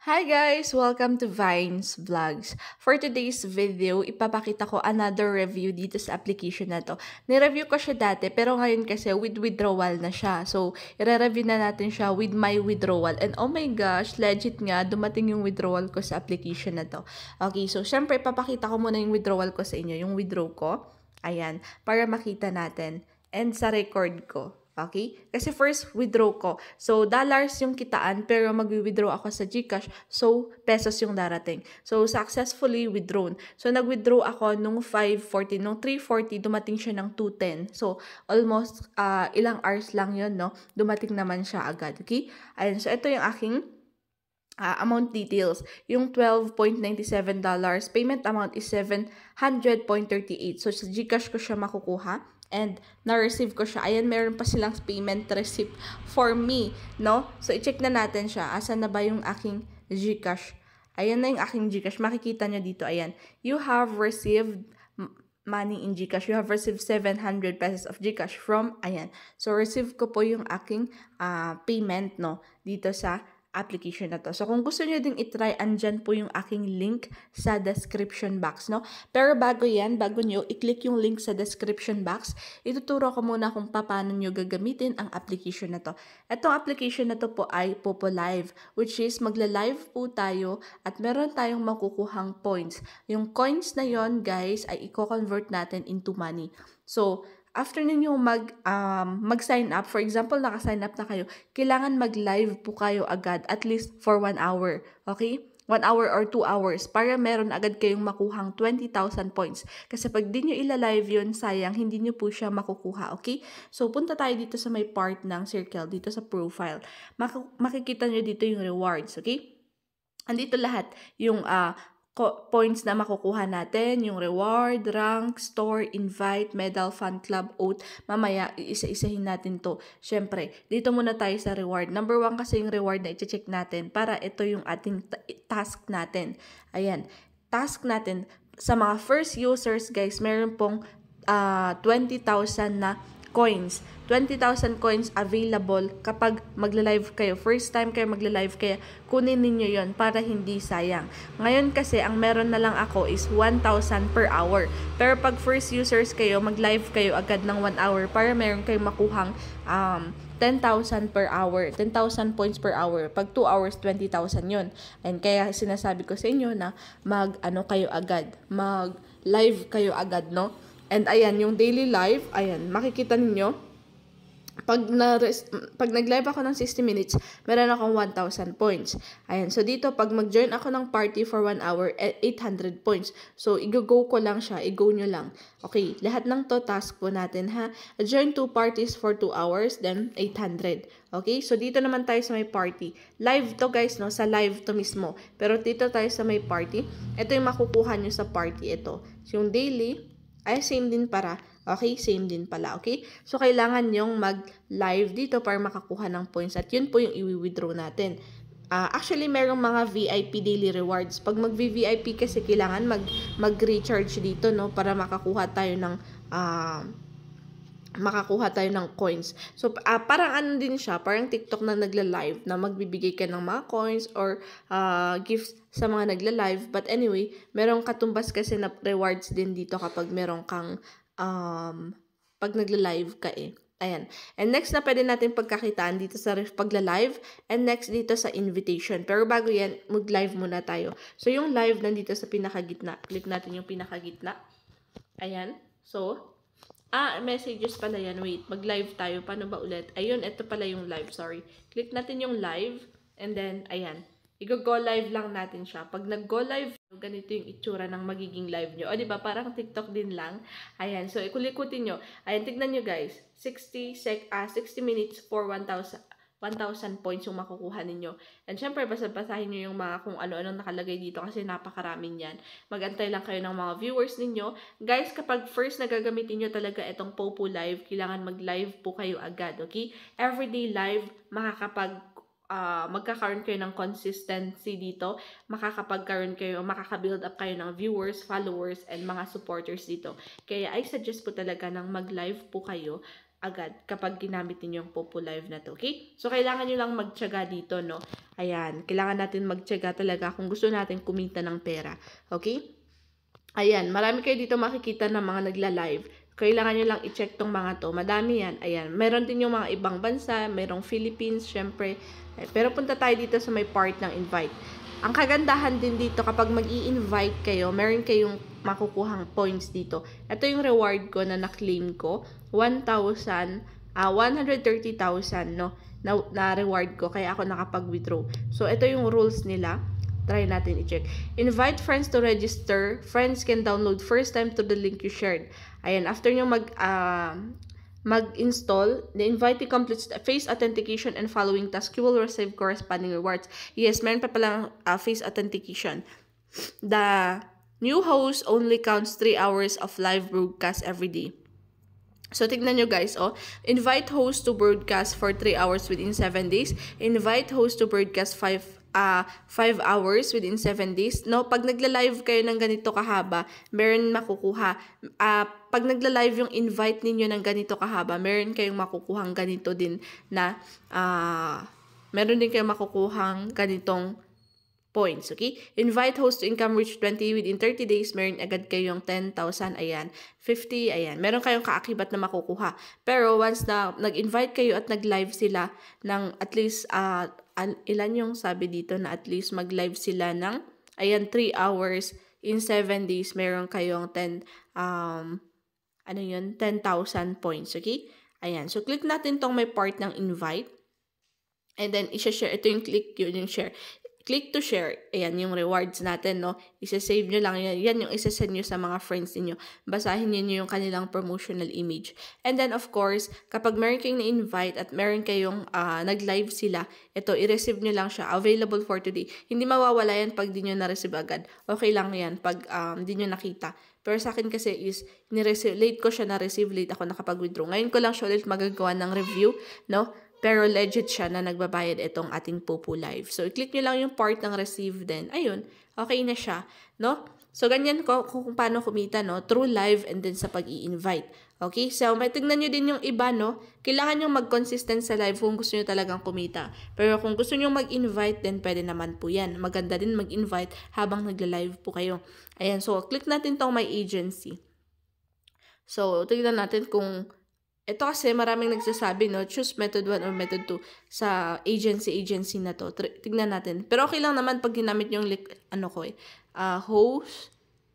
Hi guys! Welcome to Vines Vlogs. For today's video, ipapakita ko another review dito sa application na to. Nireview ko siya dati, pero ngayon kasi with withdrawal na siya. So, ire-review na natin siya with my withdrawal. And oh my gosh, legit nga, dumating yung withdrawal ko sa application na to. Okay, so syempre, ipapakita ko muna yung withdrawal ko sa inyo. Yung withdraw ko, ayan, para makita natin. And sa record ko. Okay? Kasi first, withdraw ko. So, dollars yung kitaan, pero mag-withdraw ako sa GCash. So, pesos yung darating. So, successfully withdrawn. So, nag-withdraw ako nung 5:40. Nung 3:40, dumating siya ng 2:10. So, almost ilang hours lang yun, no? Dumating naman siya agad. Okay? Ayun. So, ito yung aking amount details. Yung $12.97, payment amount is $700.38. So, sa GCash ko siya makukuha. And na-receive ko siya. Ayan, meron pa silang payment receipt for me, no? So, i-check na natin siya. Asan na ba yung aking GCash? Ayan na yung aking GCash. Makikita nyo dito, ayan. You have received money in GCash. You have received 700 pesos of GCash from, ayan. So, receive ko po yung aking payment, no? Dito sa application na to. So, kung gusto nyo ding itry, andyan po yung aking link sa description box, no? Pero bago yan, bago nyo i-click yung link sa description box, ituturo ko muna kung paano nyo gagamitin ang application na to. Itong application na to po ay Popo Live, which is magla-live po tayo at meron tayong makukuhang points. Yung coins na yon guys, ay i-convert natin into money. So, after ninyo mag-sign up, for example, naka-sign up na kayo, kailangan mag-live po kayo agad, at least for 1 hour. Okay? 1 hour or 2 hours para meron agad kayong makuhang 20,000 points. Kasi pag di nyo ila-live yun, sayang, hindi nyo po siya makukuha. Okay? So, punta tayo dito sa may part ng circle, dito sa profile. Makikita nyo dito yung rewards. Okay? Andito lahat yung points na makukuha natin, yung reward, rank, store, invite, medal, fan club, oath. Mamaya, iisa-isahin natin to. Syempre, dito muna tayo sa reward. Number 1 kasi yung reward na i-check natin para ito yung ating task natin. Ayan, task natin. Sa mga first users, guys, meron pong 20,000 na coins. 20,000 coins available kapag magla-live kayo. First time kayo magla-live, kaya kunin ninyo yon para hindi sayang. Ngayon kasi, ang meron na lang ako is 1,000 per hour. Pero pag first users kayo, mag-live kayo agad ng 1 hour para meron kayong makuhang 10,000 per hour. 10,000 points per hour. Pag 2 hours, 20,000 yun. And kaya sinasabi ko sa inyo na kayo agad. Mag-live kayo agad, no? And ayan, yung daily live, ayan, makikita ninyo, pag nag-live ako ng 60 minutes, meron akong 1,000 points. Ayan, so dito, pag mag-join ako ng party for 1 hour, 800 points. So, i-go ko lang siya, i-go nyo lang. Okay, lahat ng to, task po natin, ha? Join 2 parties for 2 hours, then 800. Okay, so dito naman tayo sa may party. Live to guys, no? Sa live to mismo. Pero dito tayo sa may party. Ito yung makukuha nyo sa party, ito. So, yung daily, ay same din para. Okay, same din pala, okay? So, kailangan yung mag-live dito para makakuha ng points. At yun po yung i-withdraw natin. Actually, merong mga VIP daily rewards. Pag mag-VIP kasi, kailangan mag-recharge dito, no? Para makakuha tayo ng coins. So, parang ano din siya, parang TikTok na nagla-live na magbibigay ka ng mga coins or gifts sa mga nagla-live. But anyway, merong katumbas kasi na rewards din dito kapag merong kang pag nagla-live ka eh. Ayan. And next na pwede natin pagkakitaan dito sa pagla-live and next dito sa invitation. Pero bago yan, mag-live muna tayo. So, yung live nandito sa pinakagitna. Click natin yung pinakagitna. Ayan. So, messages pala yan. Wait, mag-live tayo. Paano ba ulit? Ayun, ito pala yung live. Sorry. Click natin yung live. And then, ayan. I-go live lang natin siya. Pag nag-go live, ganito yung itsura ng magiging live nyo. O, diba? Parang TikTok din lang. Ayan. So, ikulikutin nyo. Ayan, tignan nyo guys. 60 minutes for 1,000 points yung makukuha ninyo. And syempre, basahin nyo yung mga kung ano-ano nakalagay dito kasi napakaraming yan. Mag-antay lang kayo ng mga viewers ninyo. Guys, kapag first nagagamitin nyo talaga itong Popo Live, kailangan mag-live po kayo agad, okay? Everyday live, magkakaroon kayo ng consistency dito, makaka-build up kayo ng viewers, followers, and mga supporters dito. Kaya I suggest po talaga ng mag-live po kayo agad kapag ginamit niyo yung Popo Live na to, okay? So, kailangan nyo lang magtiyaga dito, no? Ayan, kailangan natin magtiyaga talaga kung gusto natin kumita ng pera, okay? Ayan, marami kayo dito makikita ng mga nagla-live. Kailangan nyo lang i-check tong mga to. Madami yan. Ayan, meron din yung mga ibang bansa, merong Philippines, syempre. Pero punta tayo dito sa may part ng invite. Ang kagandahan din dito kapag mag-i-invite kayo, meron kayong makukuhang points dito. Ito yung reward ko na na-claim ko. 130,000, no? Na reward ko, kaya ako nakapag-withdraw. So, ito yung rules nila. Try natin i-check. Invite friends to register. Friends can download first time to the link you shared. Ayan, after nyo mag-install, the invitee completes the face authentication and following task, you will receive corresponding rewards. Yes, meron pa palang face authentication. The new host only counts 3 hours of live broadcast every day. So, tignan nyo guys, invite host to broadcast for 3 hours within 7 days. Invite host to broadcast 5 hours within 7 days. No, pag nagla-live kayo ng ganito kahaba, meron makukuha. Pag nagla-live yung invite ninyo ng ganito kahaba, meron kayong makukuhang ganito din na, meron din kayong makukuhang ganitong points, okay? Invite host to income reach 20 within 30 days, meron agad kayong 10,000, ayan, 50, ayan. Meron kayong kaakibat na makukuha. Pero once na nag-invite kayo at nag-live sila ng at least, ilan yung sabi dito na at least mag-live sila ng, ayan, 3 hours in 7 days, meron kayong 10,000 points, okay? Ayan, so click natin tong may part ng invite. And then, isa-share. Ito yung click, yun yung share. Click to share. Ayan, yung rewards natin, no? Isa-save nyo lang yan. Yan yung isa-send nyo sa mga friends niyo. Basahin niyo yung kanilang promotional image. And then, of course, kapag meron kayong na-invite at meron kayong nag-live sila, ito, i-receive nyo lang siya. Available for today. Hindi mawawala yan pag di nyo na-receive agad. Okay lang yan pag di nyo nakita. Pero sa akin kasi is, late ko siya na-receive, late ako nakapag-withdraw. Ngayon ko lang siya ulit magagawa ng review, no? Pero legit siya na nagbabayad itong ating Popo Live. So, i-click nyo lang yung part ng receive din. Ayun, okay na siya, no? So, ganyan kung paano kumita, no? Through live and then sa pag-i-invite. Okay? So, may tignan nyo din yung iba, no? Kailangan nyo mag-consistent sa live kung gusto nyo talagang kumita. Pero kung gusto nyo mag-invite, then pwede naman po yan. Maganda din mag-invite habang nagla-live po kayo. Ayan, so, click natin tong my agency. So, tignan natin kung ito kasi maraming nagsasabi, no, choose method 1 or method 2 sa agency na to. Tignan natin. Pero okay lang naman pag ginamit yung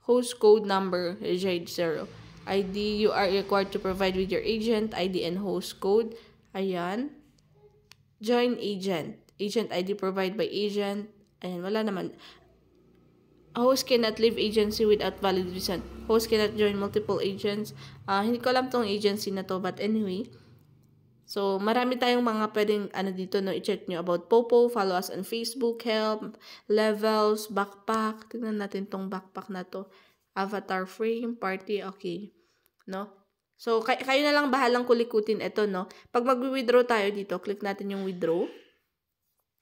host code number, JADE0. ID, you are required to provide with your agent, ID and host code. Ayan. Join agent. Agent ID provide by agent. Ayan, wala naman. Host cannot leave agency without valid reason. Host cannot join multiple agents. Hindi ko alam tong agency na to, but anyway. So, marami tayong mga pwedeng dito, no, i-check nyo about Popo. Follow us on Facebook, help, levels, backpack. Tignan natin tong backpack na to. Avatar frame, party, okay. No? So, kayo na lang bahalang kulikutin ito, no? Pag mag-withdraw tayo dito, click natin yung withdraw.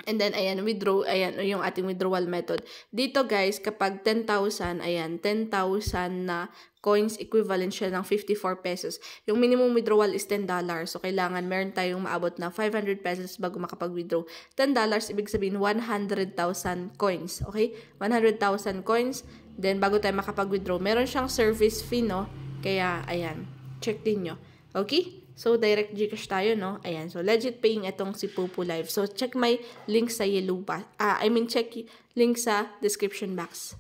And then, ayan, withdraw, ayan, yung ating withdrawal method. Dito, guys, kapag 10,000, ayan, 10,000 na coins, equivalent siya ng 54 pesos. Yung minimum withdrawal is $10. So, kailangan meron tayong maabot na 500 pesos bago makapag-withdraw. $10, ibig sabihin, 100,000 coins. Okay? 100,000 coins. Then, bago tayo makapag-withdraw, meron siyang service fee, no? Kaya, ayan, check din nyo. Okay? So, direct Gcash tayo, no? Ayan. So, legit paying itong si Popo Live. So, check my link sa check link sa description box.